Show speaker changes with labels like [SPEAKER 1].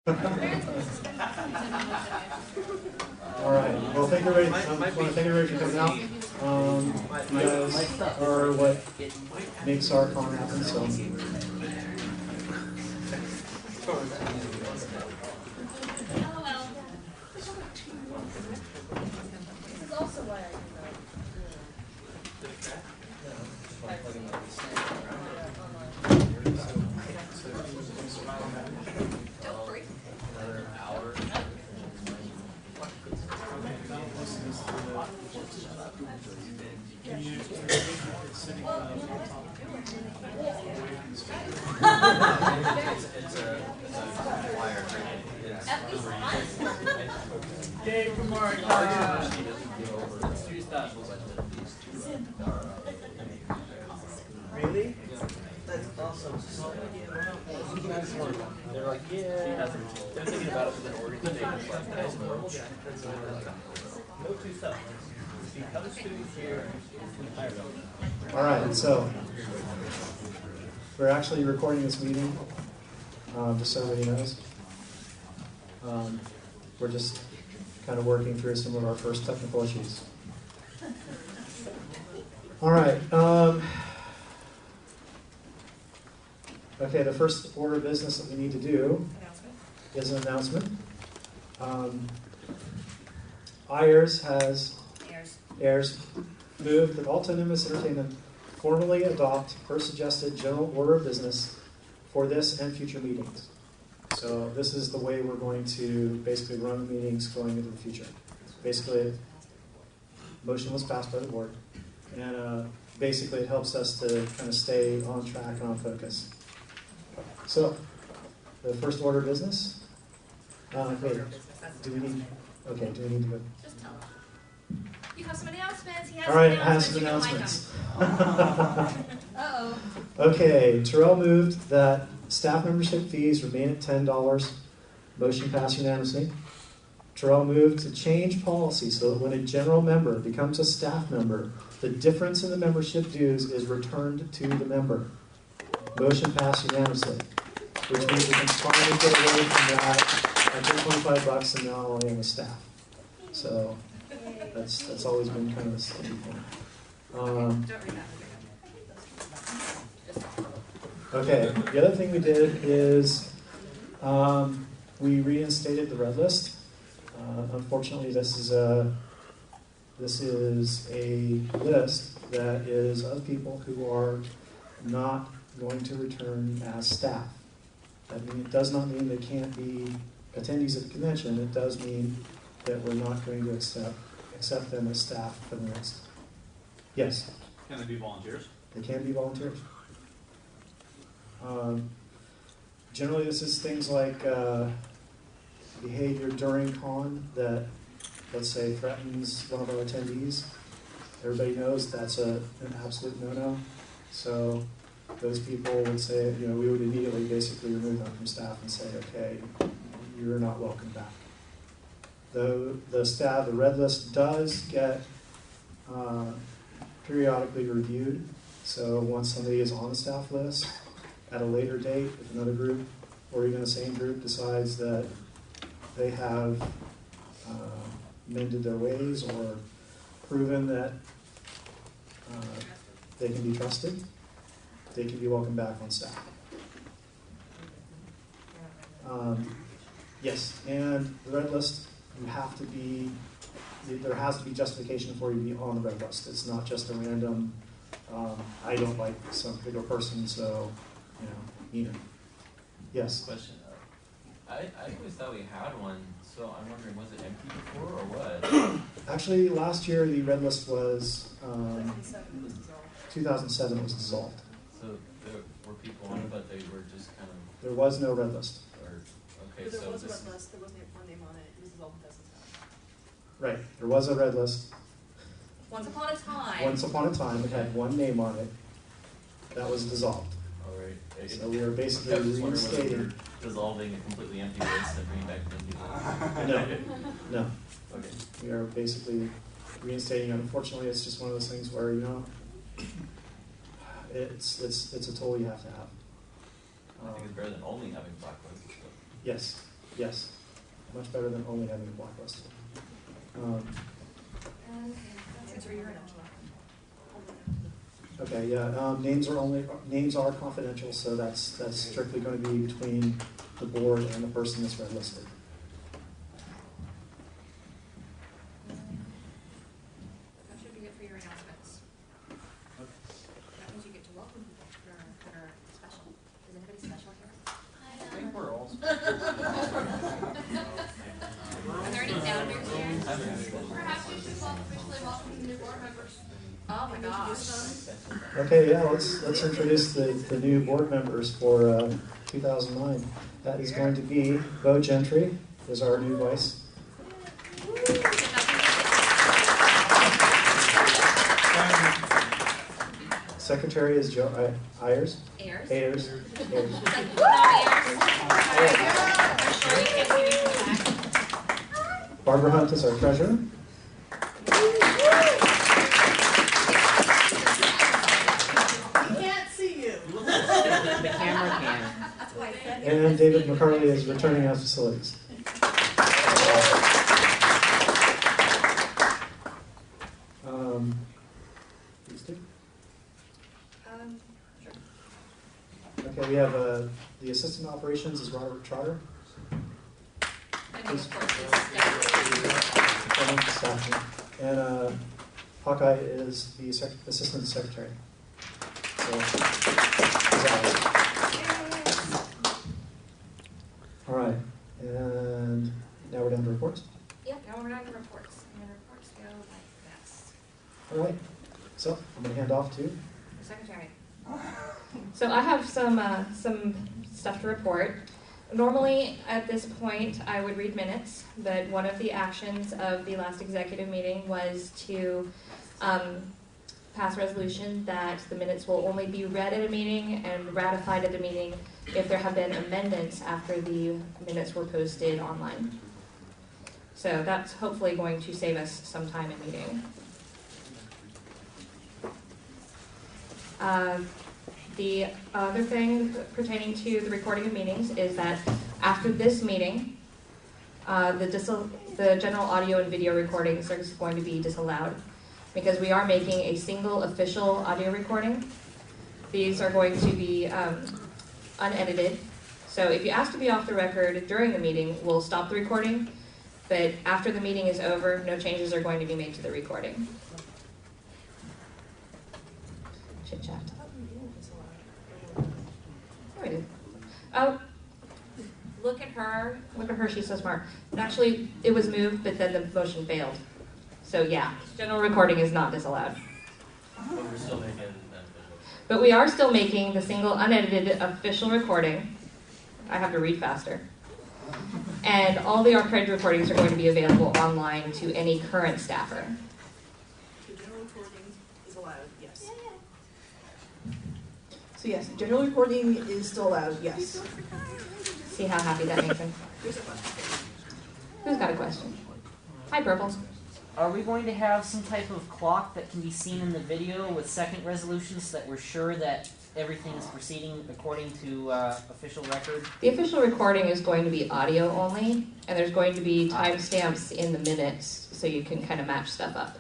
[SPEAKER 1] All right. Well, thank you everybody. I want to thank everybody for coming out. You guys are what makes our con happen. So.
[SPEAKER 2] This is also why I
[SPEAKER 3] Yay, Kumoricon! Really? That's awesome. They're like, yeah. They're thinking about it with an organization. No two stuff. Become a student here.
[SPEAKER 1] All right. So we're actually recording this meeting, just so everybody knows. We're just kind of working through some of our first technical issues. All right. Okay, the first order of business that we need to do is an announcement. Ayers moved that Autonomous Entertainment formally adopt her suggested general order of business for this and future meetings. So this is the way we're going to basically run the meetings going into the future. Basically, motion was passed by the board, and basically it helps us to kind of stay on track and on focus. So, the first order of business. Wait, do we need to go?
[SPEAKER 2] just tell him. You have some announcements. He has
[SPEAKER 1] All right,
[SPEAKER 2] some
[SPEAKER 1] I have some
[SPEAKER 2] announcements.
[SPEAKER 1] announcements. Okay, Terrell moved that staff membership fees remain at $10. Motion passed unanimously. Terrell moved to change policy so that when a general member becomes a staff member, the difference in the membership dues is returned to the member. Motion passed unanimously, which means we can finally get away from that. I paid $25 and now I only am a staff. So that's always been kind of a sticky point. Okay, the other thing we did is we reinstated the red list. Unfortunately, this is a list that is of people who are not going to return as staff. It does not mean they can't be attendees at the convention. It does mean that we're not going to accept them as staff for the next. Yes?
[SPEAKER 4] Can they be volunteers?
[SPEAKER 1] They can be volunteers. Generally, this is things like behavior during con that, let's say, threatens one of our attendees. Everybody knows that's an absolute no-no. So those people would say, we would immediately basically remove them from staff and say, okay, you're not welcome back. The red list does get periodically reviewed. So once somebody is on the staff list, at a later date, if another group or even the same group decides that they have mended their ways or proven that they can be trusted, they can be welcomed back on staff. Yes, and the red list, there has to be justification for you to be on the red list. It's not just a random, I don't like some particular person, so, Yes?
[SPEAKER 5] Question. I always thought we had one, so I'm wondering, was it empty before or what?
[SPEAKER 1] Actually, last year the red list was 2007 it was dissolved.
[SPEAKER 5] So there were people on it, but they were just kind of...
[SPEAKER 1] There was no red list.
[SPEAKER 2] But there was a red list. There wasn't one name on it. It was dissolved in 2007.
[SPEAKER 1] Right. There was a red list.
[SPEAKER 2] Once upon a time.
[SPEAKER 1] Once upon a time, it had one name on it. That was dissolved.
[SPEAKER 5] All right.
[SPEAKER 1] So we are basically reinstating.
[SPEAKER 5] Dissolving a completely empty list and bringing back an empty list.
[SPEAKER 1] No.
[SPEAKER 5] Okay.
[SPEAKER 1] We are basically reinstating. Unfortunately, it's just one of those things where it's a toll you have to have.
[SPEAKER 5] I think it's better than only having blacklists.
[SPEAKER 1] Yes. Yes, much better than only having a blacklist.
[SPEAKER 2] Answer your announcement.
[SPEAKER 1] Okay, yeah, names are confidential, so that's strictly going to be between the board and the person that's red listed.
[SPEAKER 2] That should be it for your announcements. That means you get to welcome people that are special. Is anybody special here?
[SPEAKER 3] I think we're all.
[SPEAKER 2] Are there any founders here?
[SPEAKER 4] Perhaps you should officially welcome the new board members.
[SPEAKER 2] Oh my gosh.
[SPEAKER 1] Okay, yeah, let's introduce the new board members for 2009. That is going to be Bo Gentry is our new vice. Secretary is Joe Ayers.
[SPEAKER 2] Ayers.
[SPEAKER 1] Ayers. Ayers. Barbara Hunt is our treasurer.
[SPEAKER 3] The camera can.
[SPEAKER 1] And David McCarley is returning as facilities. These two?
[SPEAKER 2] Sure.
[SPEAKER 1] Okay, we have the assistant operations is Robert Trotter. And Hawkeye is the assistant secretary. So, all right, and now we're down to reports.
[SPEAKER 2] Yep, now we're down to reports. And the reports go like this.
[SPEAKER 1] All right, so I'm going to hand off to
[SPEAKER 2] The secretary.
[SPEAKER 6] So I have some stuff to report. Normally, at this point, I would read minutes, but one of the actions of the last executive meeting was to pass resolution that the minutes will only be read at a meeting and ratified at a meeting if there have been amendments after the minutes were posted online. So that's hopefully going to save us some time in meeting. The other thing pertaining to the recording of meetings is that after this meeting, the general audio and video recordings are going to be disallowed because we are making a single official audio recording. These are going to be unedited. So if you ask to be off the record during the meeting, we'll stop the recording. But after the meeting is over, no changes are going to be made to the recording. Chit chat. There we do. Oh, look at her. Look at her, she's so smart. Actually, it was moved, but then the motion failed. So yeah, general recording is not disallowed.
[SPEAKER 5] But we're still making that official.
[SPEAKER 6] But we are still making the single unedited official recording. I have to read faster. And all the archived recordings are going to be available online to any current staffer.
[SPEAKER 2] The general recording is allowed, yes.
[SPEAKER 7] So yes, general recording is still allowed, yes.
[SPEAKER 6] See how happy that makes him?
[SPEAKER 2] Here's a question.
[SPEAKER 6] Who's got a question? Hi, Purple.
[SPEAKER 8] Are we going to have some type of clock that can be seen in the video with second resolution so that we're sure that everything is proceeding according to official record?
[SPEAKER 6] The official recording is going to be audio only, and there's going to be timestamps in the minutes so you can kind of match stuff up.